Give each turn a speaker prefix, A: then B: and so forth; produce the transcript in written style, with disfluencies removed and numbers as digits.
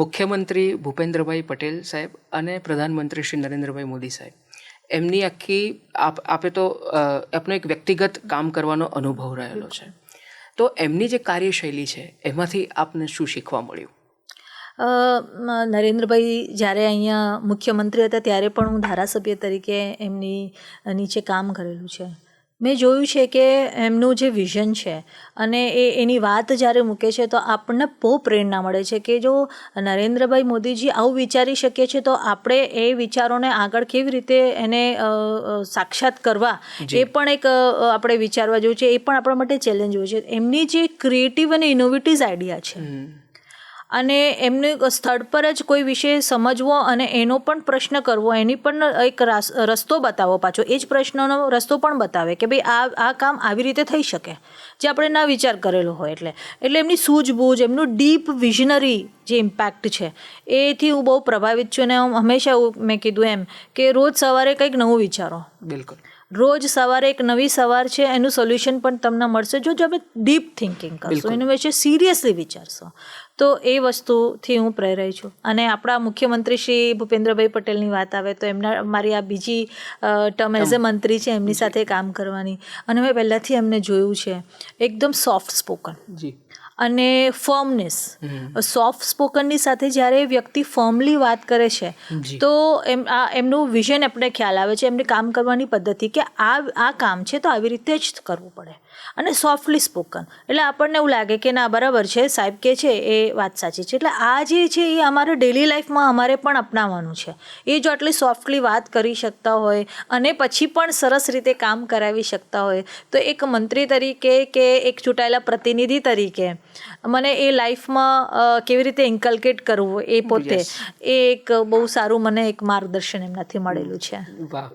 A: મુખ્યમંત્રી ભૂપેન્દ્રભાઈ પટેલ સાહેબ અને પ્રધાનમંત્રી શ્રી નરેન્દ્રભાઈ મોદી સાહેબ, એમની આખી આપે તો આપનો એક વ્યક્તિગત કામ કરવાનો અનુભવ રહેલો છે, તો એમની જે કાર્યશૈલી છે એમાંથી આપને શું શીખવા મળ્યું?
B: નરેન્દ્રભાઈ જ્યારે અહીંયા મુખ્યમંત્રી હતા ત્યારે પણ હું ધારાસભ્ય તરીકે એમની નીચે કામ કરેલું છે. મેં જોયું છે કે એમનું જે વિઝન છે અને એની વાત જ્યારે મૂકે છે તો આપણને બહુ પ્રેરણા મળે છે કે જો નરેન્દ્રભાઈ મોદીજી આવું વિચારી શકે છે તો આપણે એ વિચારોને આગળ કેવી રીતે એને સાક્ષાત કરવા એ પણ એક આપણે વિચારવા જેવું છે. એ પણ આપણા માટે ચેલેન્જ હોય છે. એમની જે ક્રિએટિવ અને ઇનોવેટિવ આઈડિયા છે અને એમને સ્થળ પર જ કોઈ વિષય સમજવો અને એનો પણ પ્રશ્ન કરવો, એની પણ એક રસ્તો બતાવો, પાછો એ જ પ્રશ્નનો રસ્તો પણ બતાવે કે ભાઈ આ કામ આવી રીતે થઈ શકે જે આપણે ના વિચાર કરેલો હોય. એટલે એમની સૂઝબૂઝ, એમનું ડીપ વિઝનરી જે ઇમ્પેક્ટ છે એથી હું બહુ પ્રભાવિત છું. અને હંમેશા મેં કીધું એમ કે રોજ સવારે કંઈક નવું વિચારો.
A: બિલકુલ.
B: રોજ સવારે એક નવી સવાર છે, એનું સોલ્યુશન પણ તમને મળશે જો તમે ડીપ થિંકિંગ કરશો, એનું વિશે સિરિયસલી વિચારશો. તો એ વસ્તુથી હું પ્રેરાઈ છું. અને આપણા મુખ્યમંત્રી શ્રી ભૂપેન્દ્રભાઈ પટેલની વાત આવે તો મારી આ બીજી ટર્મ એઝ અ મંત્રી છે એમની સાથે કામ કરવાની. અને મેં પહેલાંથી એમને જોયું છે એકદમ સોફ્ટ સ્પોકન અને ફર્મનેસ. સોફ્ટ સ્પોકનની સાથે જ્યારે વ્યક્તિ ફર્મલી વાત કરે છે તો એમનું વિઝન આપણે ખ્યાલ આવે છે, એમને કામ કરવાની પદ્ધતિ કે આ કામ છે તો આવી રીતે જ કરવું પડે. અને સોફ્ટલી સ્પોકન એટલે આપણને એવું લાગે કે ના બરાબર છે, સાહેબ કે છે એ વાત સાચી છે. એટલે આ જે છે એ અમારે ડેલી લાઈફમાં અમારે પણ અપનાવવાનું છે. એ જો આટલી સોફ્ટલી વાત કરી શકતા હોય અને પછી પણ સરસ રીતે કામ કરાવી શકતા હોય તો એક મંત્રી તરીકે કે એક ચૂંટાયેલા પ્રતિનિધિ તરીકે મને એ લાઈફમાં કેવી રીતે ઇન્કલ્કેટ કરવું એ પોતે એ એક બહુ સારું મને એક માર્ગદર્શન એમનાથી મળેલું છે.
A: વાહ.